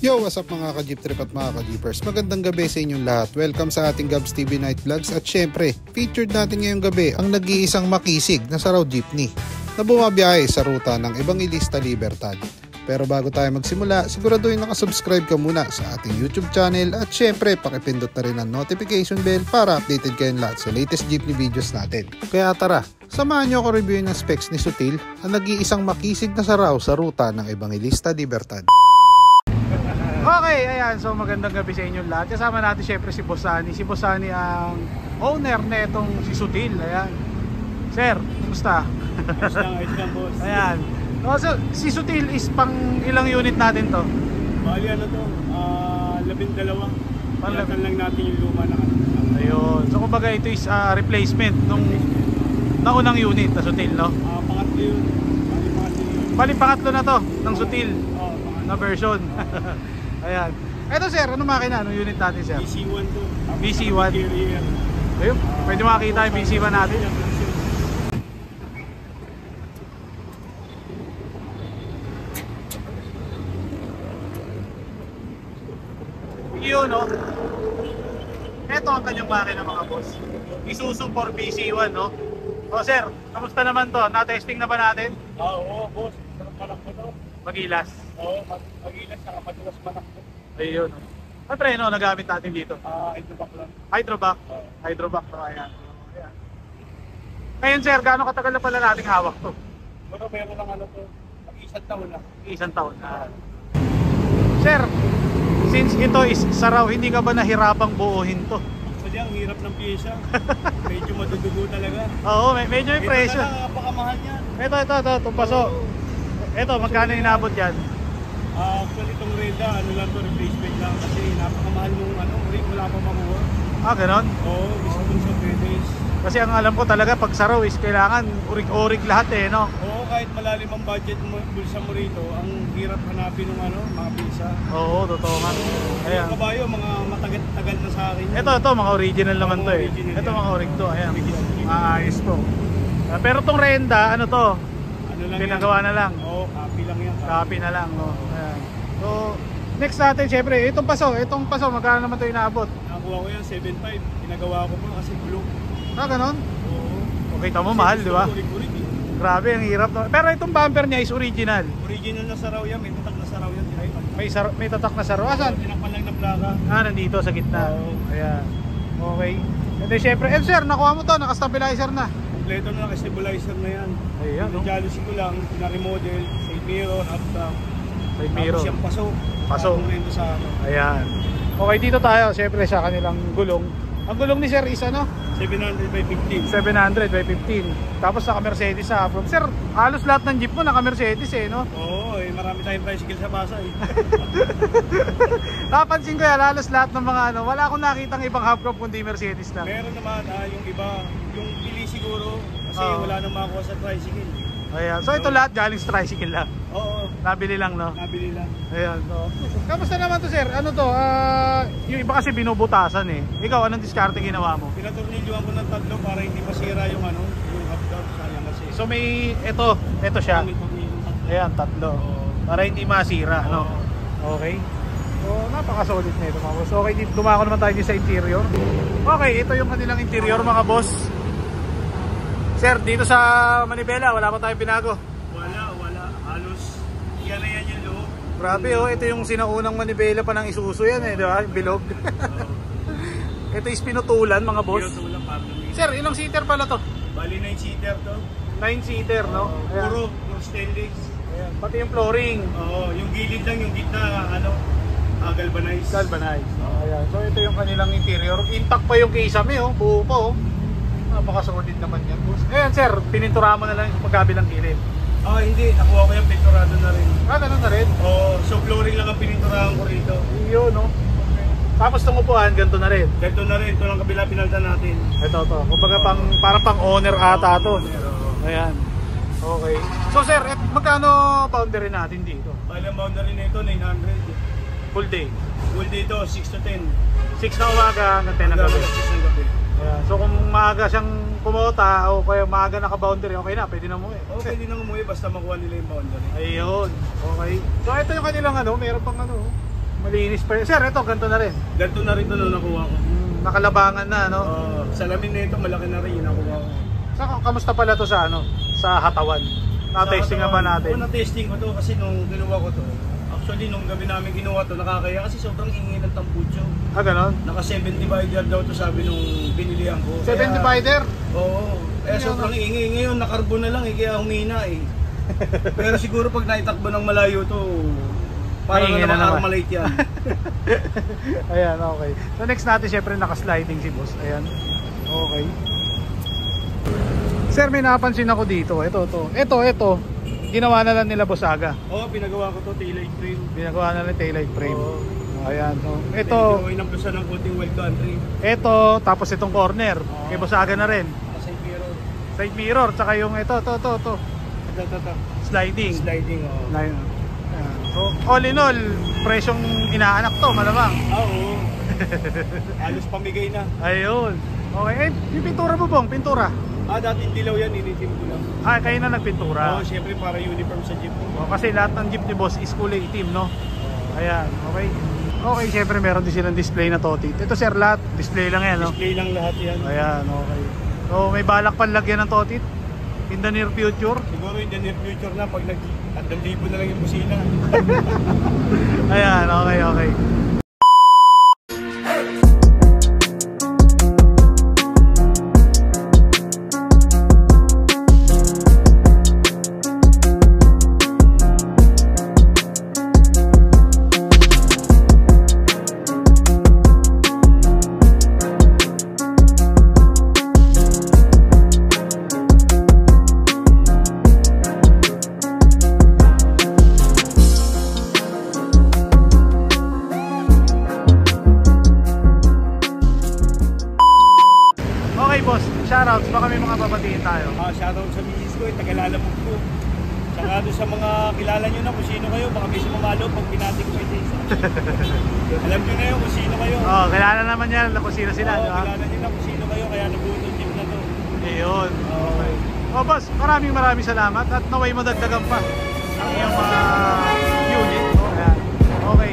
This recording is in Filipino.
Yo, what's up mga ka-Jeep Trip at mga ka-Jeepers? Magandang gabi sa inyong lahat. Welcome sa ating Gabs TV Night Vlogs. At syempre, featured natin ngayong gabi ang nag-iisang makisig na saraw jeepney na bumabiyahe sa ruta ng Evangelista Libertad. Pero bago tayo magsimula, siguraduhin nakasubscribe ka muna sa ating YouTube channel at syempre, pakipindot na rin ang notification bell para updated kayong lahat sa latest jeepney videos natin. Kaya tara, samahan nyo ako reviewin ng specs ni Sutil, ang nag-iisang makisig na saraw sa ruta ng Evangelista Libertad. Okay, ayan. So magandang gabi sa inyong lahat. Kasama natin syempre si Bossani. Si Bossani ang owner na itong si Sutil. Ayan. Sir, kumusta? Ayos lang boss. Ayan. So, si Sutil is pang ilang unit natin to? Bali ano to? 12. Palatan lang natin yung luma na ano. Ayun. So kumbaga ito is replacement nung naunang unit na Sutil, no? Pangatlo yun. Bali pangatlo na to ng Sutil Pangatlo. na version. Ayan. Eto sir, ano makina? Anong unit natin sir? BC1 to. BC1. Ayun, pwede makakita yung BC1 natin. Yun, no? Eto ang kanyang makina mga boss. Isuzu 4 BC1, no? O sir, kamusta naman to? Na-testing na ba natin? Oo, boss. Sarap manak mo to. Magilas. Oo, magilas. Saka madulas manak mo. Ayun. Ano preno nagamit natin dito? Hydrovac lang. Hydrovac. Hydrovac to, ayan. Ayan. Ngayon sir, gaano katagal na pala nating hawak to? Pero meron lang ano to. Isang taon na. Isang taon na. Sir, since ito is saraw, hindi ka ba nahirapang buuhin to? Actually, ang hirap ng pyesa. Medyo madudugo talaga. Oo, medyo may presyo. Ito na napakamahal yan. Ito, paso. Ito, magkano inabot yan? Actually, itong Reda, ano lang to, replacement lang. Kasi napakamahal yung ano, wala pa makuha. Ganon? Oo, gusto kong sa 3 days. Kasi ang alam ko talaga, pag saraw is kailangan urig-urig lahat eh, no? Oo, kahit malalim ang budget mo, bulsa mo rito, ang hirap hanapin ng ano, mga pisa. Oo, totoo nga. Ayan. Yung kabayo, mga matagal na sa akin. Ito, mga original naman to eh. Ito mga orig to, ayan. Ayos po. Pero tong Renda, ano to? Ano lang pinagawa yan? na lang. Oo, copy lang yan. Copy na lang, no? Ayan. So, next natin, syempre, itong paso, magkano naman ito inaabot? Nakuha ko yan, 7.5. Pinagawa ko po kasi blue. Ganon? Oo. Okay, tamo mahal, di ba? Urig-urig eh. Grabe, ang hirap. No? Pero itong bumper niya is original. Original na saraw yan, may tatak na saraw yan. May tatak na saro. Asan? Tinakpan lang na plaka. Nandito sa gitna. Oo. Ayan. Okay. And then syempre, sir, nakuha mo to, naka-stabilizer na. Kompleto na naka-stabilizer na yan. Ayan, no? Jealousy ko lang, na-remodel, side mirror, up down. Side mirror. Tapos yung paso. Paso. Ito sa ano. Ayan. Okay, dito tayo, syempre sa kanilang gulong. Ang gulong ni sir is ano? 700 by 15. 700 by 15. Tapos naka-Mercedes sa front. Sir, halos lahat ng jeep mo naka-Mercedes eh, no? Oo, marami tayong tricycle sa Pasay. Napansin ko yan, halos lahat ng mga ano, wala akong nakitang ibang half crop kundi Mercedes lang. Meron naman yung iba, yung pili siguro kasi Oo. wala nang makuha sa tricycle. Ayan. So ito lahat galing sa tricycle lang. Oo, Nabili lang, no? nabili lang. Ayan. So, kamusta naman to sir? Ano to? Yung iba kasi binubutasan eh. Ikaw, anong diskarte ginawa mo? Pinatornilyoan ko ng tatlo para hindi masira yung ano, yung half-down. Sayang kasi. So may, ito siya. May tornilyo tatlo. Ayan, tatlo. Oo. Para hindi masira, no? Okay. So, napaka-solid na ito mga boss. Okay, dumako naman tayo sa interior. Okay, ito yung kanilang interior mga boss. Sir, dito sa Manibela, wala pa tayong binago. Wala. Halos, yan na yan yung loob. Grabe oh, ito yung sinaunang Manibela pa ng Isuzu yan eh, di ba? Bilog. Ito is pinutulan mga boss. Pinutulan para lumit. Sir, ilang seater pala to? Bali 9-seater to. 9-seater, no? Ayan. Puro stainless. Ayan. Pati yung flooring. Oo, yung gilid lang, yung gitna, ano, galvanized. Galvanized. Ayan. So ito yung kanilang interior. Intact pa yung kisame, oh. Buo pa, oh. Napaka-solid naman yan, boss. Ayan, sir. Pinintura mo na lang yung pagkabilang gilid. Hindi. Nakuha ko yung pinturado na rin. Ganun na rin. Oo, so flooring lang ang pininturahan ko rito. Yun, no? Okay. Tapos itong upuan, ganito na rin. Ganito na rin. Ito lang kabila pinalta natin. Ito. Kumbaga parang pang owner ata to. Ayan. Okay. So, sir, magkano boundary natin dito? Bali ang boundary na ito, 900. Full day. Full dito, 6 to 10. 6 na umaga hanggang 10 ng gabi. 6 ng gabi. Ayan. So kung maaga siyang kumota o kaya maaga naka-boundary, okay na, pwede na umuwi. Okay, pwede nang umuwi basta makuha nila yung boundary. Ayun. Okay. So ito yung kanilang ano, meron pang ano, Malinis pa. Sir, ito, ganito na rin. Ganito na rin ito na nakuha ko. Nakalabangan na, no? Salamin na ito, malaki na rin yung nakuha ko. Kamusta pala to sa ano? Sa Hatawan? Na-testing nga ba natin? Oo, na-testing ko to kasi nung ginawa ko to. Actually, nung gabi namin ginawa to, nakakaya kasi sobrang ingay ng tampucho. Ah, ganon? Naka 7 divider daw to, sabi nung binilihan ko. 7 divider? Oo. Kaya sobrang ingay. Ngayon, nakarbo na lang kaya humina Pero siguro pag naitakbo ng malayo to, parang na naka-armalite yan. Ayan, okay. So next natin, syempre naka-sliding si boss. Ayan. Okay. Sir, may napansin ako dito. Ito. Ginawa na lang nila Boss Aga. Oo, pinagawa ko to, taillight frame. Pinagawa na lang taillight frame. Oo. Ayan. So, ito. Medyo inampusan ng konting wild country. Ito, tapos itong corner. Kay Boss Aga na rin. Side mirror. Side mirror, tsaka yung ito. Ito. Sliding. Sliding, oo. Ayan. So, all in all, presyong inaanak to, malamang. Oo. Halos pamigay na. Ayun. Okay. Yung pintura mo, Bong? Pintura? Dating dilaw yan, initim ko lang. Kayo na nagpintura? Oo, syempre para uniform sa jeep. Kasi lahat ng jeep ni boss is kulay itim, no? Ayan, okay. Okay, syempre meron din silang display na totit. Ito sir, lahat display lang yan, no? Display lang lahat yan. Ayan, okay. So may balak pa lagyan ng totit in the near future? Siguro in the near future na pag nag-libo na lang yung busina. Ayan, okay. Boss, shoutouts, baka may mga babatiin tayo. Shoutout sa misis ko, Tagalalabog ko. Tsaka doon sa mga kilala nyo na kung sino kayo, baka may sumamalo pag pinati ko isa. Alam nyo na yun kung sino kayo. Kilala naman yan kung sino sila, di ba? Kilala nyo na kung sino kayo, kaya nabuo itong jeep na to. Ayun. Okay. Boss, maraming salamat at naway mo dagdagan pa ang iyong unit. Ayan. Okay.